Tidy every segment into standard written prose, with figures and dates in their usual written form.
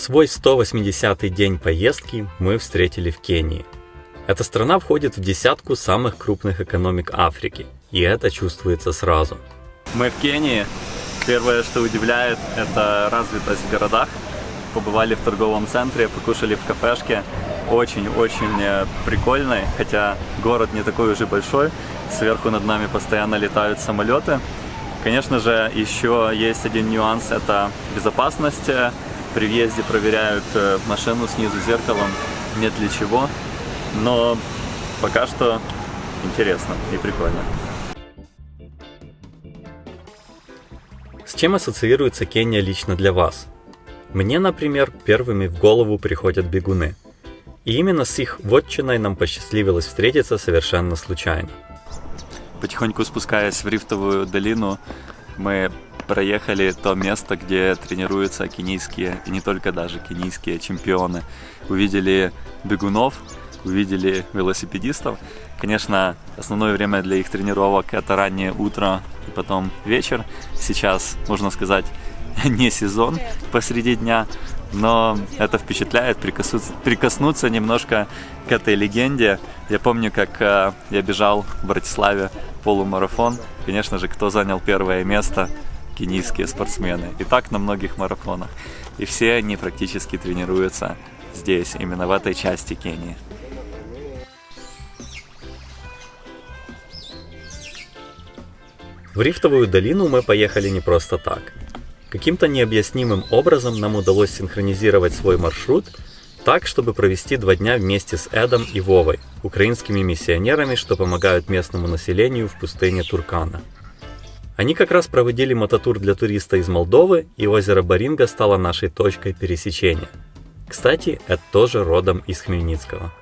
Свой 180-й день поездки мы встретили в Кении. Эта страна входит в десятку самых крупных экономик Африки, и это чувствуется сразу. Мы в Кении. Первое, что удивляет, это развитость в городах. Побывали в торговом центре, покушали в кафешке. Очень-очень прикольный, хотя город не такой уже большой. Сверху над нами постоянно летают самолеты. Конечно же, еще есть один нюанс, это безопасность. При въезде проверяют машину снизу зеркалом, нет ли чего. Но пока что интересно и прикольно. С чем ассоциируется Кения лично для вас? Мне, например, первыми в голову приходят бегуны. И именно с их вотчиной нам посчастливилось встретиться совершенно случайно. Потихоньку спускаясь в рифтовую долину, мы проехали то место, где тренируются кенийские, и не только даже кенийские чемпионы. Увидели бегунов, увидели велосипедистов. Конечно, основное время для их тренировок это раннее утро и потом вечер. Сейчас, можно сказать, не сезон посреди дня, но это впечатляет, прикоснуться немножко к этой легенде. Я помню, как я бежал в Братиславе полумарафон. Конечно же, кто занял первое место? Кенийские спортсмены. И так на многих марафонах. И все они практически тренируются здесь, именно в этой части Кении. В рифтовую долину мы поехали не просто так. Каким-то необъяснимым образом нам удалось синхронизировать свой маршрут так, чтобы провести 2 дня вместе с Эдом и Вовой, украинскими миссионерами, что помогают местному населению в пустыне Туркана. Они как раз проводили мототур для туриста из Молдовы, и озеро Баринга стало нашей точкой пересечения. Кстати, Эд тоже родом из Хмельницкого.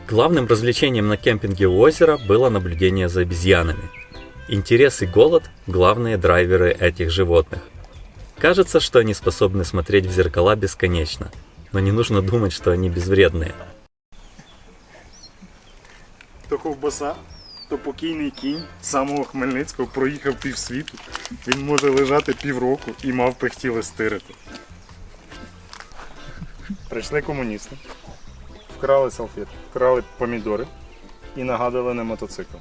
Главным развлечением на кемпинге у озера было наблюдение за обезьянами. Интерес и голод – главные драйверы этих животных. Кажется, что они способны смотреть в зеркала бесконечно, но не нужно думать, что они безвредные. То ковбаса, то покійний кінь самого Хмельницького проїхав півсвіту. Він може лежати півроку і мавпи хотіли стирити. Прийшли комуністи, вкрали салфетки, вкрали помідори і нагадали на мотоцикл.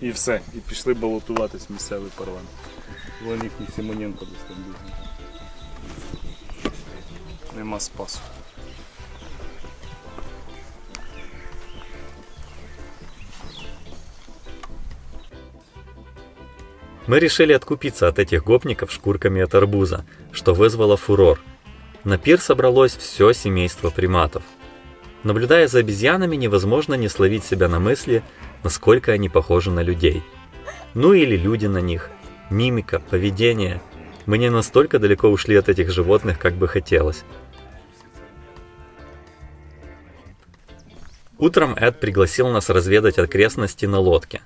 І все, і пішли балотуватись в місцевий парламент. Вон їхній Симоненко десь там бігає. Нема спасу. Мы решили откупиться от этих гопников шкурками от арбуза, что вызвало фурор. На пир собралось все семейство приматов. Наблюдая за обезьянами, невозможно не словить себя на мысли, насколько они похожи на людей. Ну или люди на них. Мимика, поведение. Мы не настолько далеко ушли от этих животных, как бы хотелось. Утром Эд пригласил нас разведать окрестности на лодке.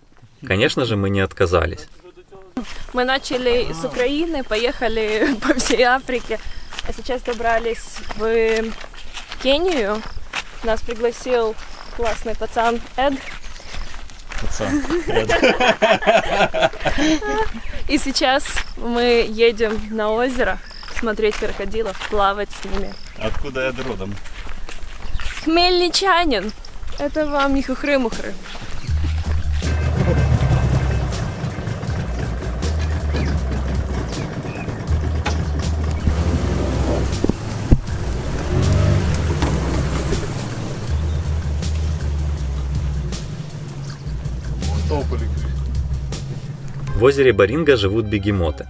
Конечно же, мы не отказались. Мы начали с Украины, поехали по всей Африке, а сейчас добрались в Кению. Нас пригласил классный пацан Эд. И сейчас мы едем на озеро смотреть крокодилов, плавать с ними. Откуда Эд родом? Хмельничанин. Это вам не хухры-мухры. В озере Баринга живут бегемоты.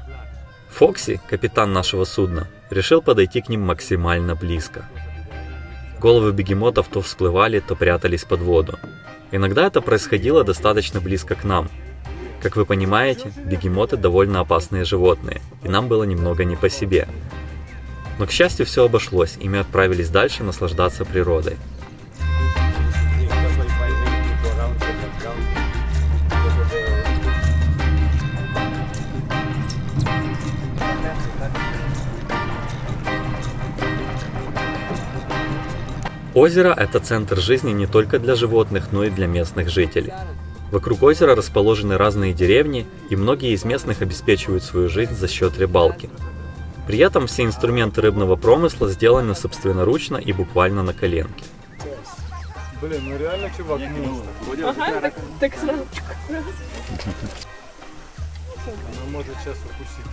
Фокси, капитан нашего судна, решил подойти к ним максимально близко. Головы бегемотов то всплывали, то прятались под воду. Иногда это происходило достаточно близко к нам. Как вы понимаете, бегемоты довольно опасные животные, и нам было немного не по себе. Но, к счастью, все обошлось, и мы отправились дальше наслаждаться природой. Озеро – это центр жизни не только для животных, но и для местных жителей. Вокруг озера расположены разные деревни, и многие из местных обеспечивают свою жизнь за счет рыбалки. При этом все инструменты рыбного промысла сделаны собственноручно и буквально на коленке. Блин, ну реально, чувак, ну, Ага, так сразу. она может сейчас укусить.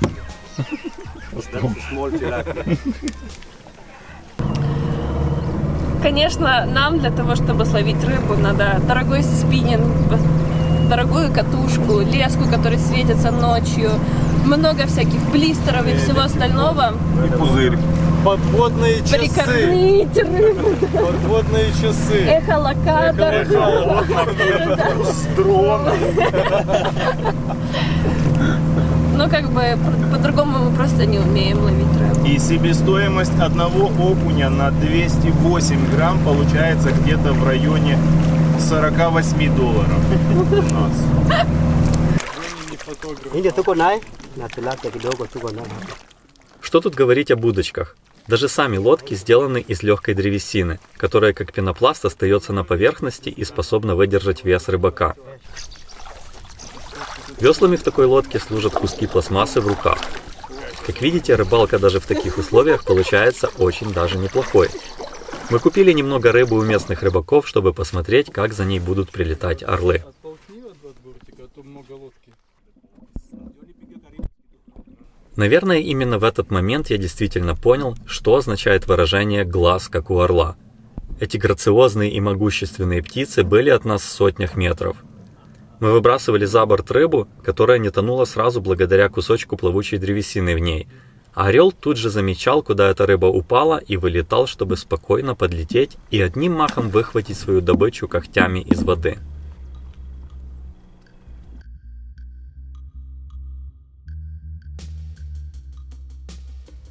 Конечно, нам для того, чтобы словить рыбу, надо дорогой спиннинг, дорогую катушку, леску, которая светится ночью, много всяких блистеров и всего остального. И пузырь. Подводные часы. Прикормить рыбу, Подводные часы. эхолокатор. Дрон. Ну, как бы, по-другому мы просто не умеем ловить рыбу. И себестоимость одного окуня на 208 грамм получается где-то в районе $48 у нас. Что тут говорить об удочках? Даже сами лодки сделаны из легкой древесины, которая как пенопласт остается на поверхности и способна выдержать вес рыбака. Веслами в такой лодке служат куски пластмассы в руках. Как видите, рыбалка даже в таких условиях получается очень даже неплохой. Мы купили немного рыбы у местных рыбаков, чтобы посмотреть, как за ней будут прилетать орлы. Наверное, именно в этот момент я действительно понял, что означает выражение «глаз, как у орла». Эти грациозные и могущественные птицы были от нас в сотнях метров. Мы выбрасывали за борт рыбу, которая не тонула сразу благодаря кусочку плавучей древесины в ней, а орел тут же замечал, куда эта рыба упала, и вылетал, чтобы спокойно подлететь и одним махом выхватить свою добычу когтями из воды.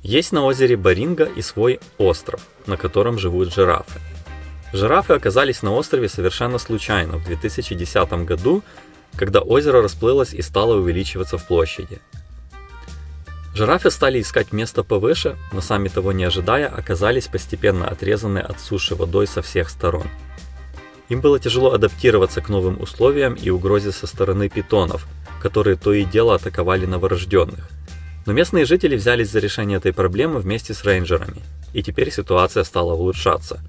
Есть на озере Баринга и свой остров, на котором живут жирафы. Жирафы оказались на острове совершенно случайно в 2010 году, когда озеро расплылось и стало увеличиваться в площади. Жирафы стали искать место повыше, но сами того не ожидая, оказались постепенно отрезаны от суши водой со всех сторон. Им было тяжело адаптироваться к новым условиям и угрозе со стороны питонов, которые то и дело атаковали новорожденных. Но местные жители взялись за решение этой проблемы вместе с рейнджерами, и теперь ситуация стала улучшаться.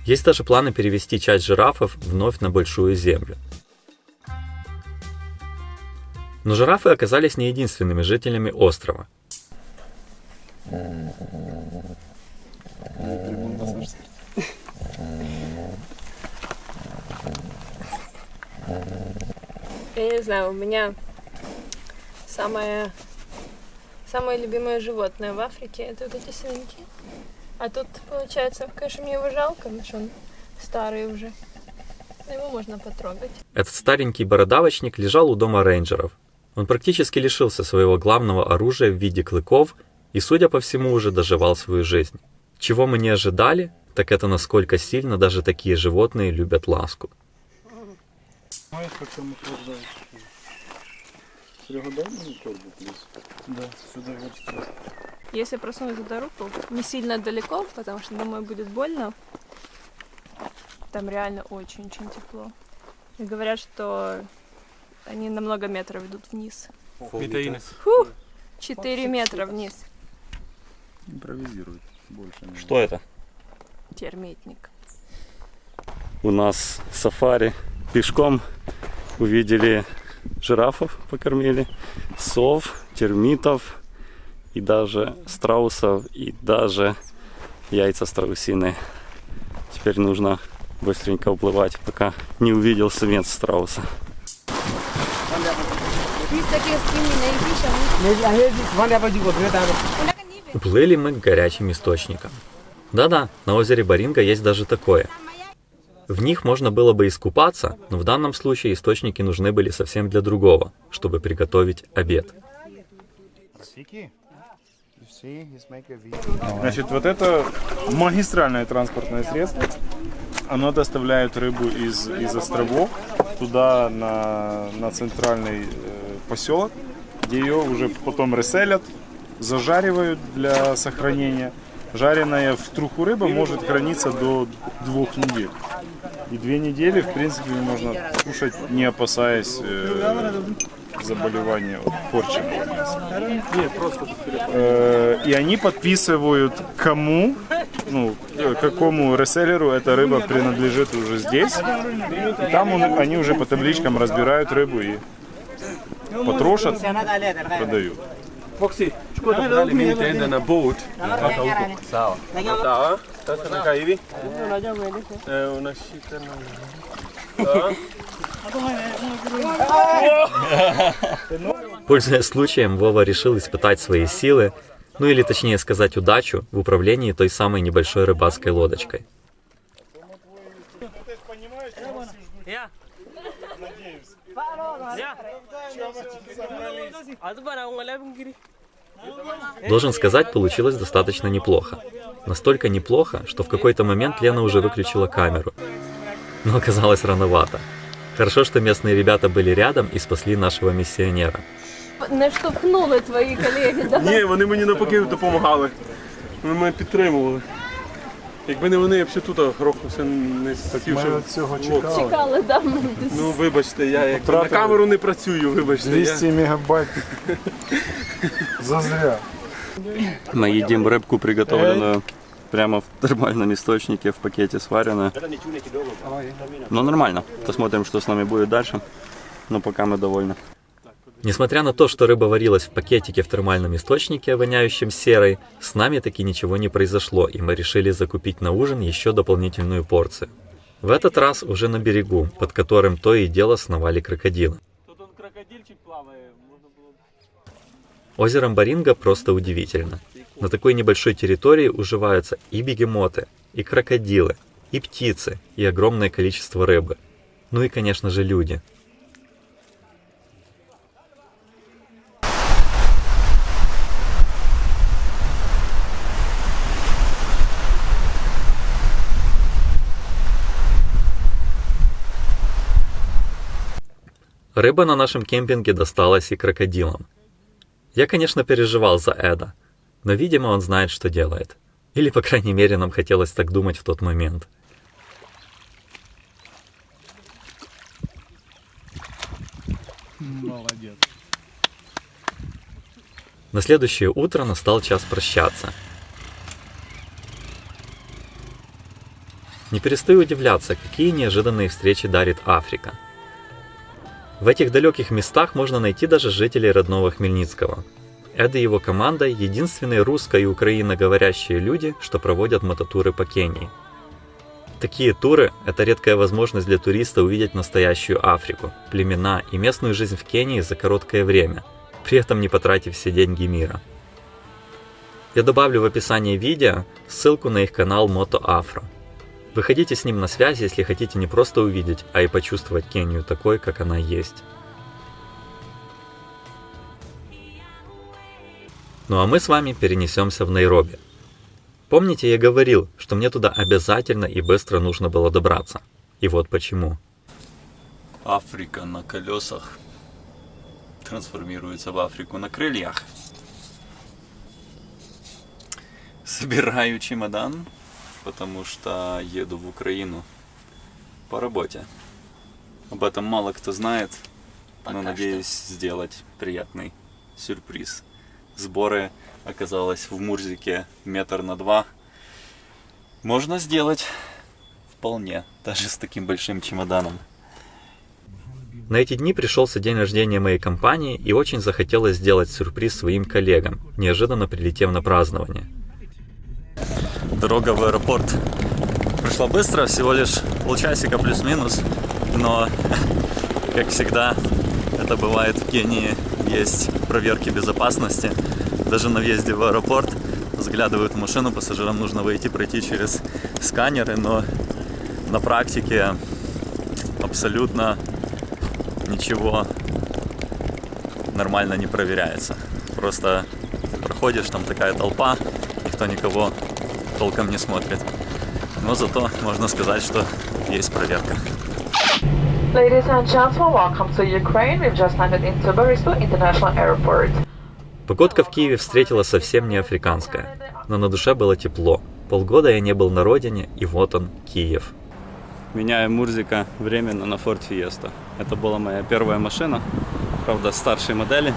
Есть даже планы перевести часть жирафов вновь на Большую Землю. Но жирафы оказались не единственными жителями острова. Я не знаю, у меня самое любимое животное в Африке — это вот эти свинки. А тут, получается, конечно, мне его жалко, потому что он старый уже. Но его можно потрогать. Этот старенький бородавочник лежал у дома рейнджеров. Он практически лишился своего главного оружия в виде клыков и, судя по всему, уже доживал свою жизнь. Чего мы не ожидали, так это насколько сильно даже такие животные любят ласку. Знаешь, как там охлаждается? Серега, дай мне торбу, плиз. Да, сюда вот. Если просунуть туда руку, не сильно далеко, потому что, думаю, будет больно. Там реально очень-очень тепло. И говорят, что они на много метров идут вниз. 4 метра вниз. Импровизирует больше. Что это? Термитник. У нас сафари. Пешком увидели жирафов, покормили, сов, термитов, и даже страусов, и даже яйца страусиные. Теперь нужно быстренько уплывать, пока не увидел самец страуса. Уплыли мы к горячим источникам. Да-да, на озере Баринга есть даже такое. В них можно было бы искупаться, но в данном случае источники нужны были совсем для другого, чтобы приготовить обед. Значит, вот это магистральное транспортное средство. Оно доставляет рыбу из островов туда, на центральный поселок, где ее уже потом реселят, зажаривают для сохранения. Жареная в труху рыба может храниться до 2 недель. И 2 недели, в принципе, можно кушать, не опасаясь заболевание от порченного мяса. И они подписывают, кому, какому реселлеру эта рыба принадлежит уже здесь. И там они уже по табличкам разбирают рыбу и потрошат, продают. Foxy, escuta, dale minute ainda na boat. Sawa. Sawa. Sasa nakaa hivi. Unashika na. Пользуясь случаем, Вова решил испытать свои силы, ну или точнее сказать удачу, в управлении той самой небольшой рыбацкой лодочкой. Должен сказать, получилось достаточно неплохо. Настолько неплохо, что в какой-то момент Лена уже выключила камеру. Но оказалось рановато. Хорошо, что местные ребята были рядом и спасли нашего миссионера. Не штовхнули твої колеги, да? Ні, вони мені навпаки допомагали. Вони мене підтримували. Якби не вони, я б ще тут грохнувся, не сів. Ми від цього чекали. Чекали, да? Ну, вибачте, я як на Втратили камеру не працюю, вибачте. 200 мегабайт. Зазря. Мы едим рыбку, приготовленную прямо в термальном источнике, в пакете сваренную. Но нормально. Посмотрим, что с нами будет дальше. Но пока мы довольны. Несмотря на то, что рыба варилась в пакетике в термальном источнике, воняющем серой, с нами таки ничего не произошло, и мы решили закупить на ужин еще дополнительную порцию. В этот раз уже на берегу, под которым то и дело сновали крокодилы. Озеро Баринга просто удивительно. На такой небольшой территории уживаются и бегемоты, и крокодилы, и птицы, и огромное количество рыбы. Ну и, конечно же, люди. Рыба на нашем кемпинге досталась и крокодилам. Я, конечно, переживал за Эда, но, видимо, он знает, что делает. Или, по крайней мере, нам хотелось так думать в тот момент. Молодец. На следующее утро настал час прощаться. Не перестаю удивляться, какие неожиданные встречи дарит Африка. В этих далеких местах можно найти даже жителей родного Хмельницкого. Эд и его команда – единственные русско- и украиноговорящие люди, что проводят мототуры по Кении. Такие туры – это редкая возможность для туриста увидеть настоящую Африку, племена и местную жизнь в Кении за короткое время, при этом не потратив все деньги мира. Я добавлю в описании видео ссылку на их канал Moto Afro. Выходите с ним на связь, если хотите не просто увидеть, а и почувствовать Кению такой, как она есть. Ну а мы с вами перенесемся в Найроби. Помните, я говорил, что мне туда обязательно и быстро нужно было добраться. И вот почему. Африка на колесах трансформируется в Африку на крыльях. Собираю чемодан, потому что еду в Украину по работе. Об этом мало кто знает, но надеюсь сделать приятный сюрприз. Сборы оказалось в Мурзике 1,2 метра. Можно сделать вполне, даже с таким большим чемоданом. На эти дни пришелся день рождения моей компании, и очень захотелось сделать сюрприз своим коллегам, неожиданно прилетев на празднование. Дорога в аэропорт прошла быстро, всего лишь полчасика плюс-минус, но, как всегда, это бывает в Кении, есть проверки безопасности. Даже на въезде в аэропорт заглядывают в машину, пассажирам нужно пройти через сканеры, но на практике абсолютно ничего нормально не проверяется. Просто проходишь, там такая толпа, никто никого толком не смотрит. Но зато можно сказать, что есть проверка. Ladies and gentlemen, welcome to Ukraine. We've just landed into Boryspil International Airport. Погодка в Киеве встретила совсем не африканская, но на душе было тепло. Полгода я не был на родине, и вот он, Киев. Меняю Мурзика временно на Ford Fiesta. Это была моя первая машина. правда, старшей модели.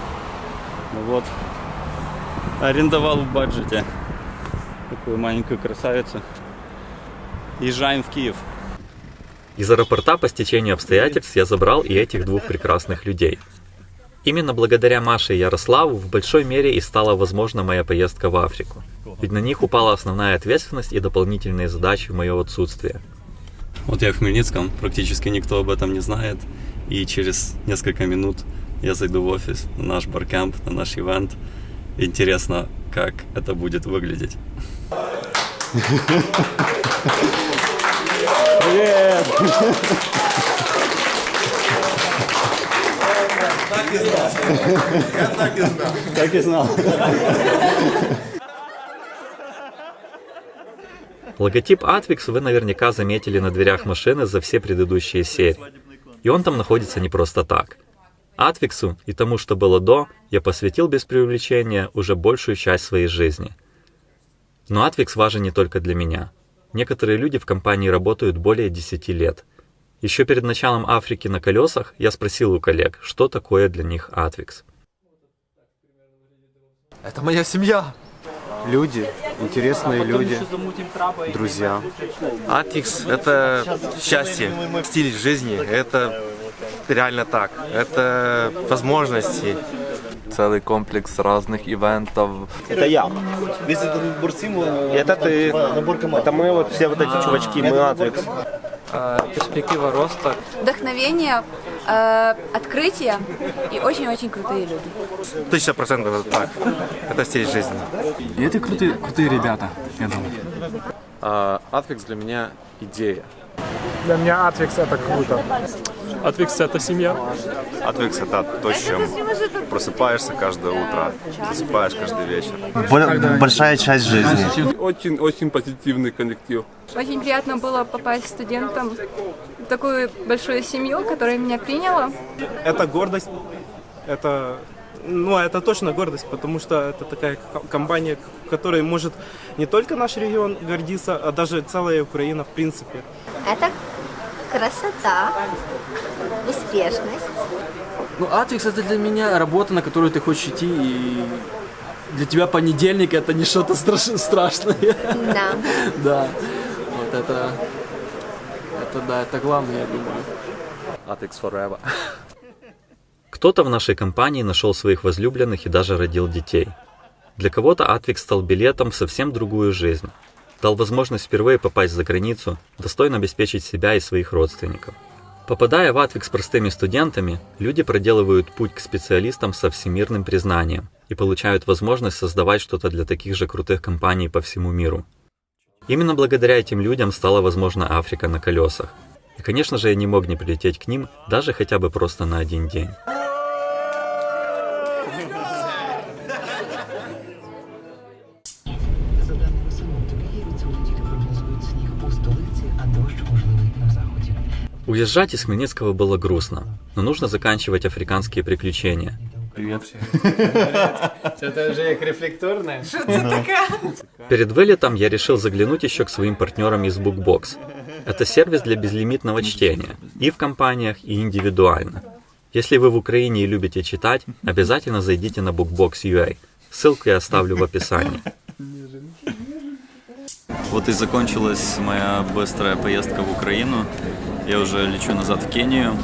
Ну вот, арендовал в баджете такую маленькую красавицу. Езжаем в Киев. Из аэропорта по стечению обстоятельств я забрал и этих двух прекрасных людей. Именно благодаря Маше и Ярославу в большой мере и стала возможна моя поездка в Африку. Ведь на них упала основная ответственность и дополнительные задачи в мое отсутствие. Вот я в Хмельницком, практически никто об этом не знает. И через несколько минут я зайду в офис, на наш баркэмп, на наш ивент. Интересно, как это будет выглядеть. Привет! Так и знал. Я так и знал. Так и знал. Логотип Atvix вы наверняка заметили на дверях машины за все предыдущие серии. И он там находится не просто так. Atvix'у и тому, что было до, я посвятил без преувеличения уже большую часть своей жизни. Но Atvix важен не только для меня. Некоторые люди в компании работают более 10 лет. Еще перед началом Африки на колесах я спросил у коллег, что такое для них Atvix. Это моя семья. Люди, интересные люди, друзья. Atvix — это счастье, стиль жизни, это реально так, это возможности. Целый комплекс разных ивентов. Это я. Это ты. Это мы, вот все вот эти чувачки, мы Atvix. Перспектива роста. Вдохновение, открытие и очень-очень крутые люди. 1000% это так. Это стиль жизни. И это крутые ребята, я думаю. Atvix для меня идея. Для меня Atvix это круто. Atvix — это семья. Atvix — это то, с чем просыпаешься каждое утро, засыпаешь каждый вечер. Большая часть жизни. Очень позитивный коллектив. Очень приятно было попасть студентом в такую большую семью, которая меня приняла. Это гордость. Это точно гордость, потому что это такая компания, которой может не только наш регион гордиться, а даже целая Украина в принципе. Это красота, успешность. Atvix — это для меня работа, на которую ты хочешь идти, и для тебя понедельник — это не что-то страшное. Да. Да. Вот это главное, я думаю. Atvix forever. Кто-то в нашей компании нашел своих возлюбленных и даже родил детей. Для кого-то Atvix стал билетом в совсем другую жизнь. Дал возможность впервые попасть за границу, достойно обеспечить себя и своих родственников. Попадая в Atvix простыми студентами, люди проделывают путь к специалистам со всемирным признанием и получают возможность создавать что-то для таких же крутых компаний по всему миру. Именно благодаря этим людям стала возможна Африка на колесах. И, конечно же, я не мог не прилететь к ним, даже хотя бы просто на один день. Уезжать из Хмельницкого было грустно, но нужно заканчивать африканские приключения. Привет. Это уже как рефлекторное. Что это такое? Перед вылетом я решил заглянуть еще к своим партнерам из BookBox. Это сервис для безлимитного чтения, и в компаниях, и индивидуально. Если вы в Украине и любите читать, обязательно зайдите на BookBox.ua. Ссылку я оставлю в описании. Вот и закончилась моя быстрая поездка в Украину. Я уже лечу назад в Кению.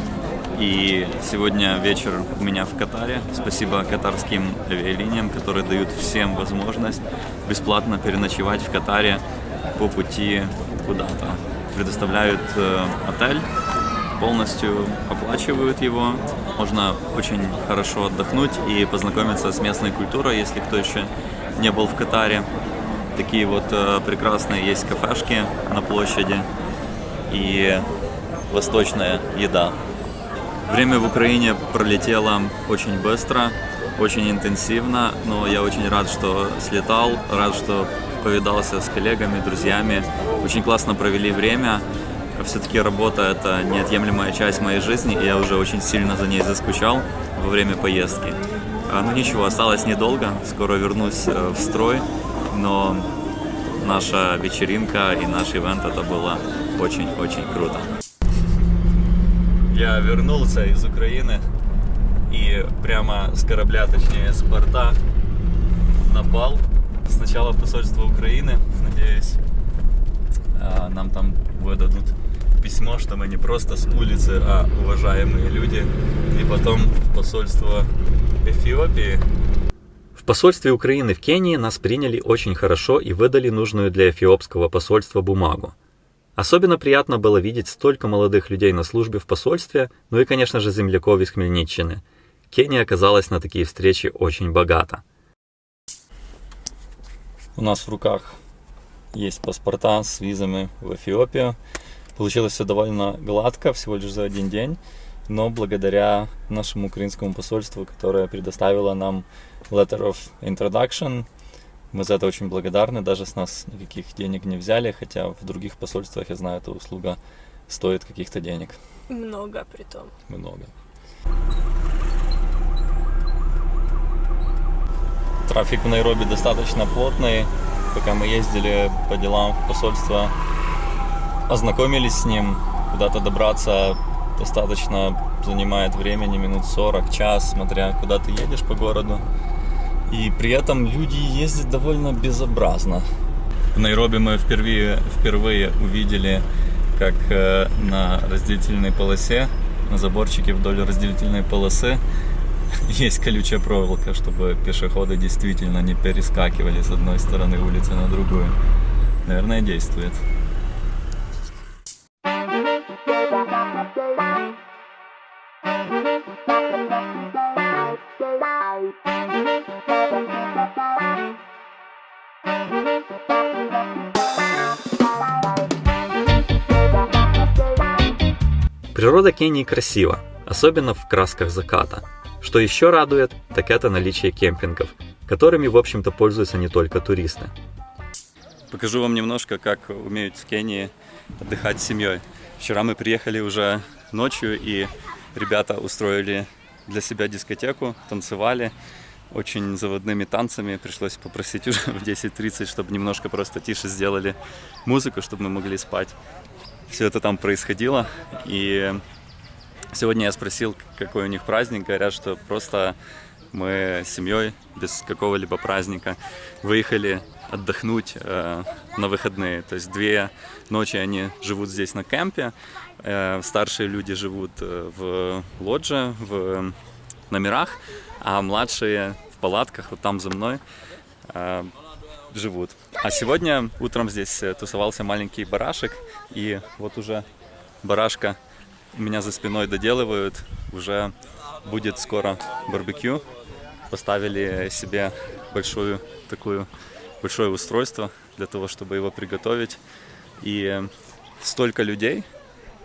И сегодня вечер у меня в Катаре. Спасибо катарским авиалиниям, которые дают всем возможность бесплатно переночевать в Катаре по пути куда-то. Предоставляют отель, полностью оплачивают его. Можно очень хорошо отдохнуть и познакомиться с местной культурой, если кто еще не был в Катаре. Такие вот прекрасные есть кафешки на площади и восточная еда. Время в Украине пролетело очень быстро, очень интенсивно, но я очень рад, что слетал, рад, что повидался с коллегами, друзьями. Очень классно провели время. Все-таки работа – это неотъемлемая часть моей жизни, и я уже очень сильно за ней заскучал во время поездки. Ну ничего, осталось недолго, скоро вернусь в строй, но наша вечеринка и наш ивент – это было очень-очень круто. Я вернулся из Украины и прямо с корабля, точнее с борта на бал. Сначала в посольство Украины, надеюсь, нам там выдадут письмо, что мы не просто с улицы, а уважаемые люди. И потом в посольство Эфиопии. В посольстве Украины в Кении нас приняли очень хорошо и выдали нужную для эфиопского посольства бумагу. Особенно приятно было видеть столько молодых людей на службе в посольстве, ну и, конечно же, земляков из Хмельниччины. Кения оказалась на такие встречи очень богата. У нас в руках есть паспорта с визами в Эфиопию. Получилось все довольно гладко, всего лишь за один день, но благодаря нашему украинскому посольству, которое предоставило нам Letter of Introduction, мы за это очень благодарны, даже с нас никаких денег не взяли, хотя в других посольствах, я знаю, эта услуга стоит каких-то денег. Много притом. Много. Трафик в Найроби достаточно плотный. Пока мы ездили по делам в посольство, ознакомились с ним. Куда-то добраться достаточно занимает времени, минут 40, час, смотря куда ты едешь по городу. И при этом люди ездят довольно безобразно. В Найроби мы впервые увидели, как на разделительной полосе, на заборчике вдоль разделительной полосы есть колючая проволока, чтобы пешеходы действительно не перескакивали с одной стороны улицы на другую. Наверное, действует. Природа Кении красива, особенно в красках заката. Что еще радует, так это наличие кемпингов, которыми, в общем-то, пользуются не только туристы. Покажу вам немножко, как умеют в Кении отдыхать с семьей. Вчера мы приехали уже ночью, и ребята устроили для себя дискотеку, танцевали очень заводными танцами. Пришлось попросить уже в 10:30, чтобы немножко просто тише сделали музыку, чтобы мы могли спать. Все это там происходило, и сегодня я спросил, какой у них праздник. Говорят, что просто мы с семьей без какого-либо праздника выехали отдохнуть на выходные. То есть 2 ночи они живут здесь на кемпе. Старшие люди живут в лодже, в номерах, а младшие в палатках, вот там за мной, живут. А сегодня утром здесь тусовался маленький барашек, и вот уже барашка у меня за спиной доделывают. Уже будет скоро барбекю. Поставили себе большое устройство для того, чтобы его приготовить. И столько людей,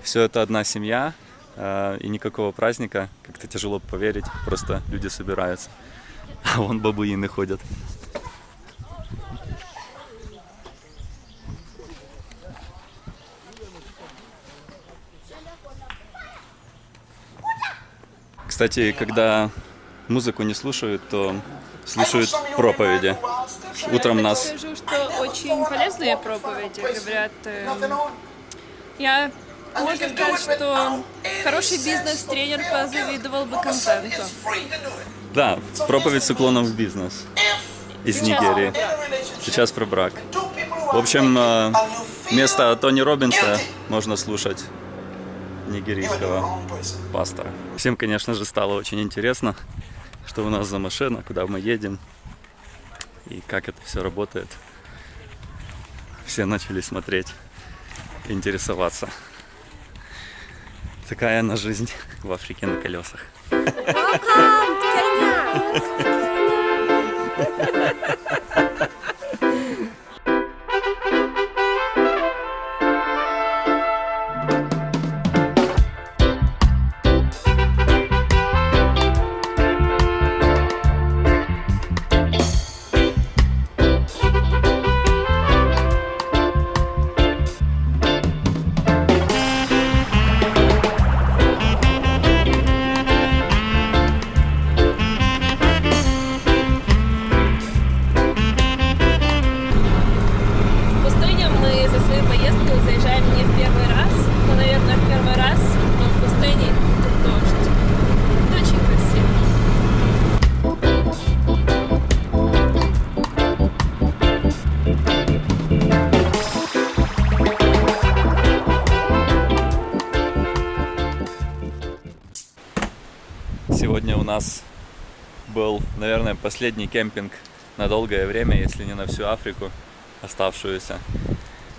все это одна семья, и никакого праздника, как-то тяжело поверить, просто люди собираются. А вон бабуины ходят. Кстати, когда музыку не слушают, то слушают проповеди. Утром нас... Я скажу, что очень полезные проповеди, говорят. Можно сказать, что хороший бизнес-тренер позавидовал бы контенту. Да, проповедь с уклоном в бизнес из Нигерии. Сейчас про брак. В общем, вместо Тони Роббинса можно слушать нигерийского пастора. Всем, конечно же, стало очень интересно, что у нас за машина, куда мы едем и как это все работает. Все начали смотреть, интересоваться. Такая она жизнь в Африке на колесах. нас был, наверное, последний кемпинг на долгое время, если не на всю Африку оставшуюся.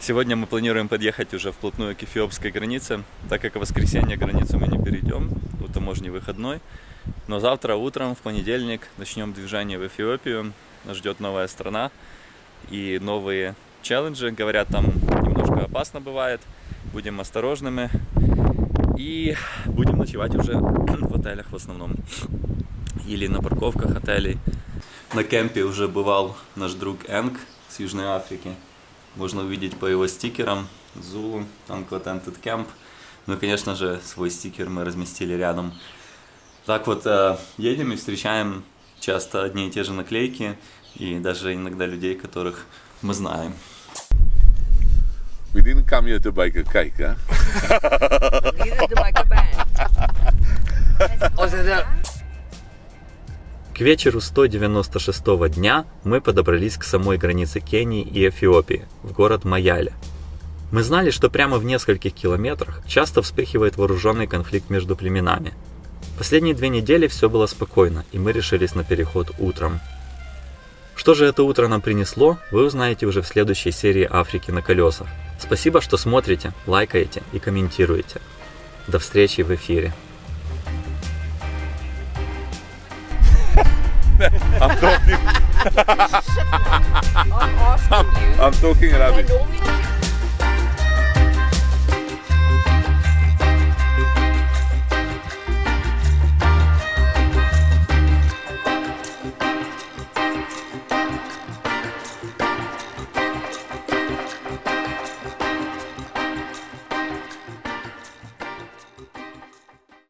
Сегодня мы планируем подъехать уже вплотную к эфиопской границе, так как в воскресенье границу мы не перейдем, у таможни выходной. Но завтра утром, в понедельник, начнем движение в Эфиопию. Нас ждет новая страна и новые челленджи. Говорят, там немножко опасно бывает. Будем осторожными. И будем ночевать уже в отелях в основном. Или на парковках отелей. На кемпе уже бывал наш друг Энг с Южной Африки. Можно увидеть по его стикерам Zulu, Uncontented Camp. Ну и, конечно же, свой стикер мы разместили рядом. Так вот, едем и встречаем часто одни и те же наклейки. И даже иногда людей, которых мы знаем. We didn't come here to bake a cake, huh? К вечеру 196-го дня мы подобрались к самой границе Кении и Эфиопии, в город Майяле. Мы знали, что прямо в нескольких километрах часто вспыхивает вооруженный конфликт между племенами. Последние 2 недели все было спокойно, и мы решились на переход утром. Что же это утро нам принесло, вы узнаете уже в следующей серии «Африки на колесах». Спасибо, что смотрите, лайкаете и комментируете. До встречи в эфире. I'm talking Arabic.